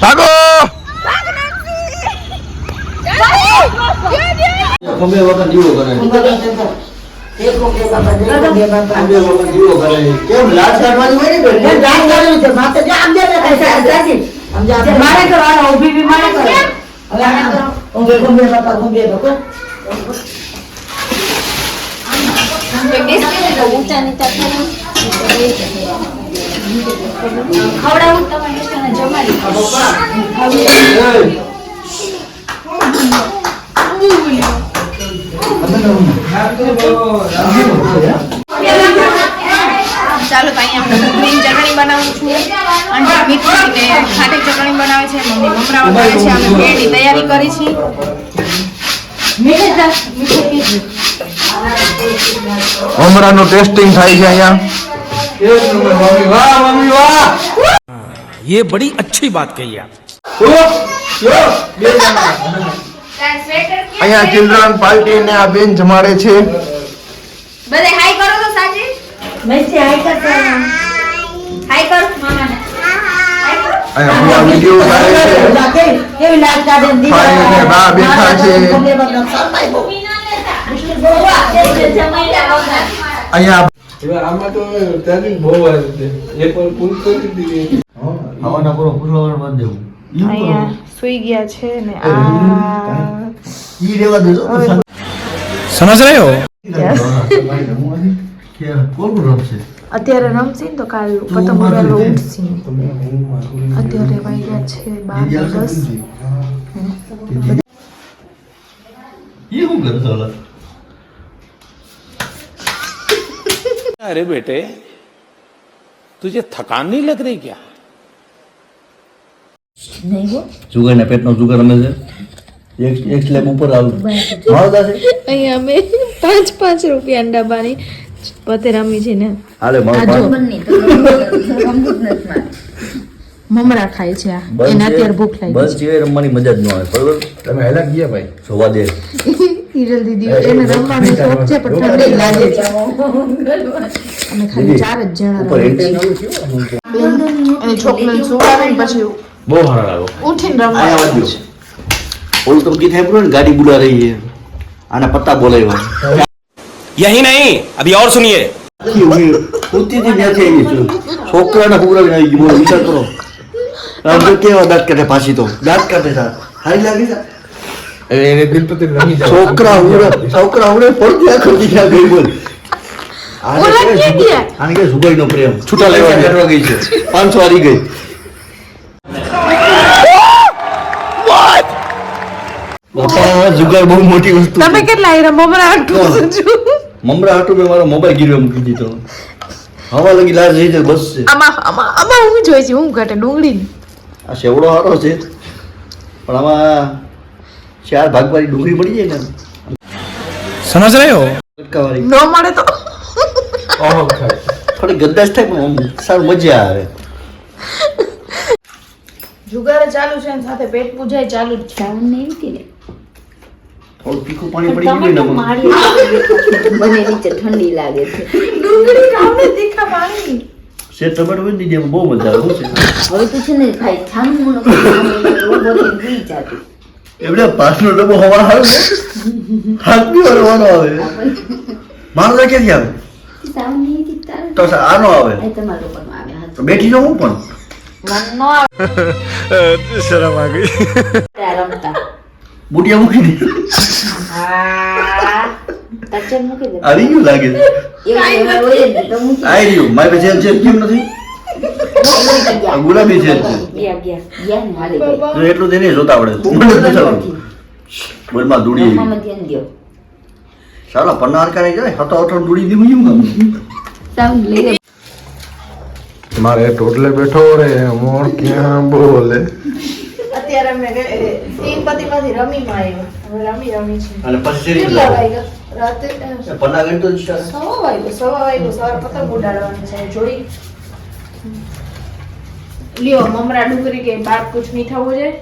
ભાગો ખંભે વખત જીવો કરે કેમ લાજ કાઢવાની હોય ને લાજ કાઢવી છે માથે જે આમ દે મારે કરવાનો ઊભી બી મારે કરો હવે ખંભે બકો ઊંચા નીચા ખવડાવું તમારે જમાડી ચાલો તો અહીંયા ગ્રીન ચટણી બનાવું છું અને મીઠી ને ખાટી ચટણી બનાવે છે મમ્મી મમરા બનાવે છે અમે બેની તૈયારી કરી છે મમરાનું ટેસ્ટિંગ થાય છે અહીંયા ये बड़ी अच्छी बात कही आप અહીંયા ચિલ્ડ્રન પાર્ટી ને આ બેન જમાડે છે બધે હાઈ કરો તો સાજી મેસી હાઈ કર હાઈ કર મામાને અહીંયા વિડિયો ઉતારે છે કેવી લાજ કાઢે ભાઈ ને બા બેઠા છે અહીંયા આમાં તો ટ્રેનિંગ બહુ આવી છે એ પણ પૂરી કરી દીધી હવાના પૂરો ફૂલવર બંધ દેવું અહીંયા સુઈ ગયા છે ને આ ઈ રેવા દેજો समझ रहे हो કે કોણ રમશે અત્યારે રમશે ને તો કાલ પતંગ ઉડાડવા ઉઠશે અત્યારે વાગ્યા છે 12:10 ये હું કરે સાલા अरे बेटे तुझे थकान नहीं लग रही क्या નહીં હો જુગાર ના પેટનો જુગાર રમે છે એક સ્લેબ ઉપર આવું મારદા છે અહીંયા અમે 5 રૂપિયા ડબ્બાની પતે રમી છે ને હાલે માર મમરા ખાય છે આ એને અત્યારે ભૂખ લાગી બસ જે રમવાની મજા જ ન આવે બરોબર તમે હેલા ગયા ભાઈ જોવા દે હિરલ દીદી એને રમવાનો શોખ છે પણ ઠંડી લાગે છે અમે ખાલી 4 જ જણા ઉપર રમીએ છીએ. એને છોકરીને સુવાડે ને પછી બહુ સારા લાગો ઉઠીને રમવા આયા વાંધો ઓલું તો ગીત સાંભળ્યું ને ગાડી બુલા રહી છે આના પત્તા બોલાવ્યા यही नहीं अभी और सुनिए ઉતી થી નથી આવી છું છોકરાને હુકરાવીને આવી ગયું બોલો વિચાર કરો આમ તો કેવા દાંત કાઢે પાછી તો દાંત કાઢે છે હારી લાગી છે એને દિલ પર રમી જાવ છોકરા ઉડે પડતી આખો દીખા ગઈ બોલ આને કે સુગઈ નો પ્રેમ છૂટા લેવા કરવા ગઈ છે 500 હારી ગઈ બાપા જુગાર બહુ મોટી વસ્તુ તમે કેટલા આયરા મમરા આટલું છું મમરા હાટુ મેં મારો મોબાઈલ ગીરવે મૂકી દીધો હવા લગી લાજ રહી છે બસ છે આમાં હું જોઈ છે હું ઘટે ડુંગળી આ સેવડો હારો છે પણ આમાં 4 ભાગ વાળી ડુંગળી પડી જાય ને समझ रहे हो કટકાવાળી ન મળે તો થોડી ગદ્દાશ થાય પણ આમ સારું મજા આવે જુગાર ચાલુ છે અને સાથે પેટ પૂજાય ચાલુ જ છે થોડું તીખું પાણી પડી ગયું ને મને નીચે ઠંડી લાગે છે ડુંગળી ખાવ ને તીખા પાણી સે ટમેટો હોય ને જેમ બહુ મજા આવે શું છે હવે તું છે ને ખાઈ છાનું રોબોથી ભૂલી જાતું એવડે પાસનો ડબ્બો હવા આવે હાથ બી વરવાનો આવે મારો ક્યાંથી આવે સાવની દીતા તો આનો આવે આ તમારો પણ આવે હા તો બેઠી જાઉં હું પણ મનનો શરમ આ ગઈ રમતા બુટિયા મૂકી દીધી હા તચન મૂકી દે આવી ગયું લાગે એવું હોય ને તો મૂકી આવી રહ્યું મારી પાસે છે કેમ નથી આ ગુલાબી છે ગયા ને હાલે ગઈ તો એટલું તેને જોતા આવડે મને નથી આવડતું બોલમાં દોડી મામા ધ્યાન દ્યો ચાલો પન્નાર કાઢી જાય હતો અઠો દોડી દીધું કેમ કામ સાઉન્ડ લઈ મારે ટોટલે બેઠો રે મોર ક્યાં બોલે અત્યારે અમે ટીમ પતિમાંથી રમીમાં આવ્યા હવે રમી છે અને પછી કેટલા વાગ્યા રાતે પન્ના ગણ તો જ સવા વાગ્યો સવારે પતંગ ઉડાડવાની છે જોડી લ્યો મમરા ડુંગળી કે બાર કુછ મીઠા હો જાય